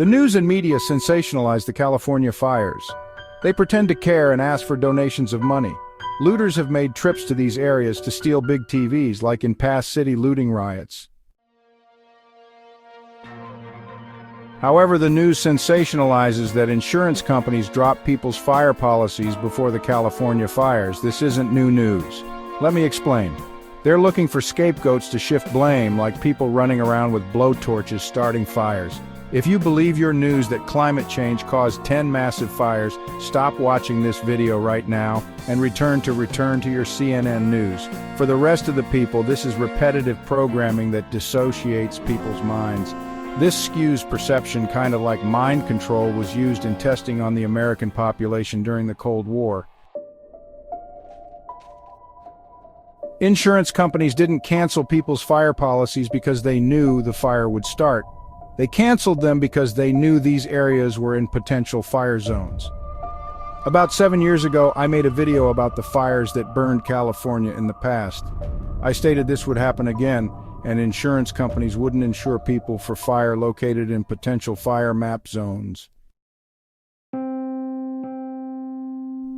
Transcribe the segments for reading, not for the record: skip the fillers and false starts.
The news and media sensationalize the California fires. They pretend to care and ask for donations of money. Looters have made trips to these areas to steal big TVs, like in past city looting riots. However, the news sensationalizes that insurance companies drop people's fire policies before the California fires. This isn't new news. Let me explain. They're looking for scapegoats to shift blame, like people running around with blowtorches starting fires. If you believe your news that climate change caused 10 massive fires, stop watching this video right now and return to your CNN news. For the rest of the people, this is repetitive programming that dissociates people's minds. This skews perception, kind of like mind control was used in testing on the American population during the Cold War. Insurance companies didn't cancel people's fire policies because they knew the fire would start. They canceled them because they knew these areas were in potential fire zones. About 7 years ago, I made a video about the fires that burned California in the past. I stated this would happen again, and insurance companies wouldn't insure people for fire located in potential fire map zones.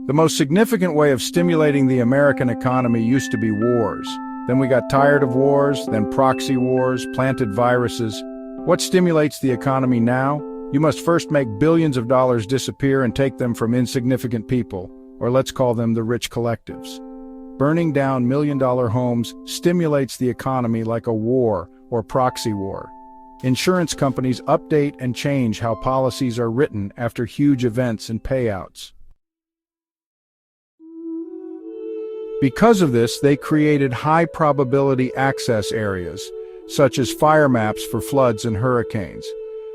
The most significant way of stimulating the American economy used to be wars. Then we got tired of wars, then proxy wars, planted viruses. What stimulates the economy now? You must first make billions of dollars disappear and take them from insignificant people, or let's call them the rich collectives. Burning down million-dollar homes stimulates the economy like a war or proxy war. Insurance companies update and change how policies are written after huge events and payouts. Because of this, they created high-probability access areas, such as fire maps for floods and hurricanes.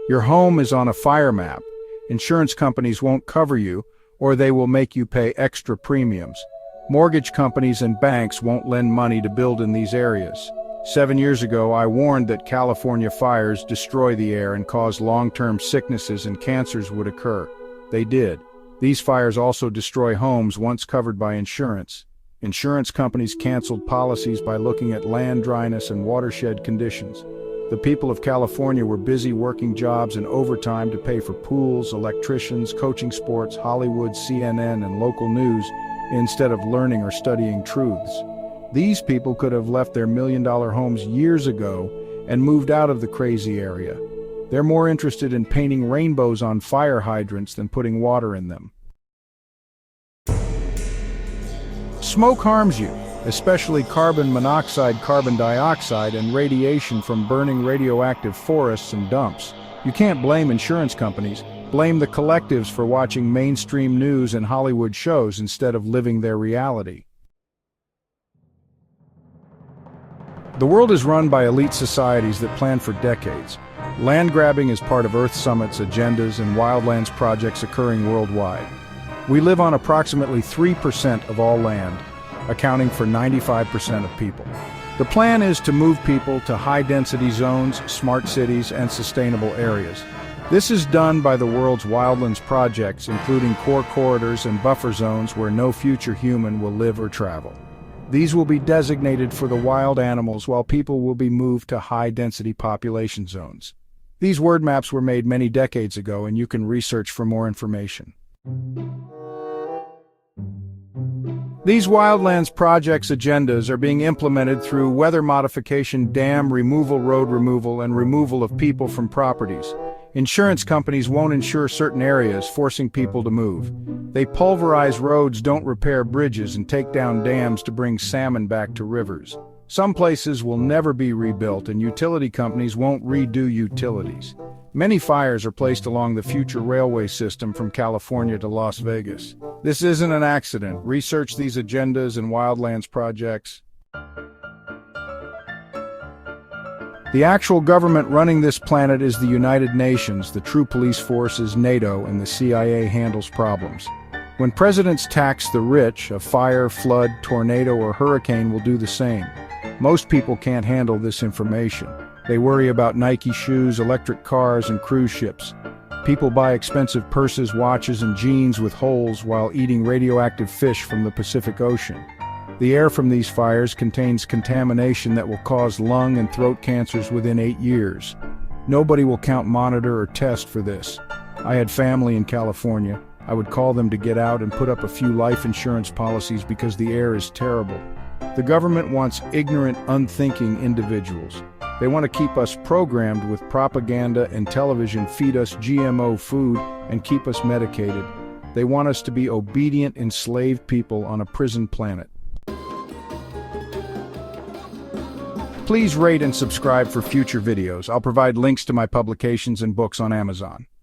Your home is on a fire map. Insurance companies won't cover you, or they will make you pay extra premiums. Mortgage companies and banks won't lend money to build in these areas. 7 years ago, I warned that California fires destroy the air and cause long-term sicknesses and cancers would occur. They did. These fires also destroy homes once covered by insurance. Insurance companies canceled policies by looking at land dryness and watershed conditions. The people of California were busy working jobs and overtime to pay for pools, electricians, coaching sports, Hollywood, CNN, and local news, instead of learning or studying truths. These people could have left their million-dollar homes years ago and moved out of the crazy area. They're more interested in painting rainbows on fire hydrants than putting water in them. Smoke harms you, especially carbon monoxide, carbon dioxide, and radiation from burning radioactive forests and dumps. You can't blame insurance companies. Blame the collectives for watching mainstream news and Hollywood shows instead of living their reality. The world is run by elite societies that plan for decades. Land grabbing is part of Earth Summit's agendas and wildlands projects occurring worldwide. We live on approximately 3% of all land, accounting for 95% of people. The plan is to move people to high-density zones, smart cities, and sustainable areas. This is done by the world's wildlands projects, including core corridors and buffer zones where no future human will live or travel. These will be designated for the wild animals, while people will be moved to high-density population zones. These word maps were made many decades ago, and you can research for more information. These wildlands projects' agendas are being implemented through weather modification, dam removal, road removal, and removal of people from properties. Insurance companies won't insure certain areas, forcing people to move. They pulverize roads, don't repair bridges, and take down dams to bring salmon back to rivers. Some places will never be rebuilt, and utility companies won't redo utilities. Many fires are placed along the future railway system from California to Las Vegas. This isn't an accident. Research these agendas and wildlands projects. The actual government running this planet is the United Nations. The true police force is NATO, and the CIA handles problems. When presidents tax the rich, a fire, flood, tornado, or hurricane will do the same. Most people can't handle this information. They worry about Nike shoes, electric cars, and cruise ships. People buy expensive purses, watches, and jeans with holes while eating radioactive fish from the Pacific Ocean. The air from these fires contains contamination that will cause lung and throat cancers within 8 years. Nobody will count, monitor, or test for this. I had family in California. I would call them to get out and put up a few life insurance policies because the air is terrible. The government wants ignorant, unthinking individuals. They want to keep us programmed with propaganda and television, feed us GMO food, and keep us medicated. They want us to be obedient, enslaved people on a prison planet. Please rate and subscribe for future videos. I'll provide links to my publications and books on Amazon.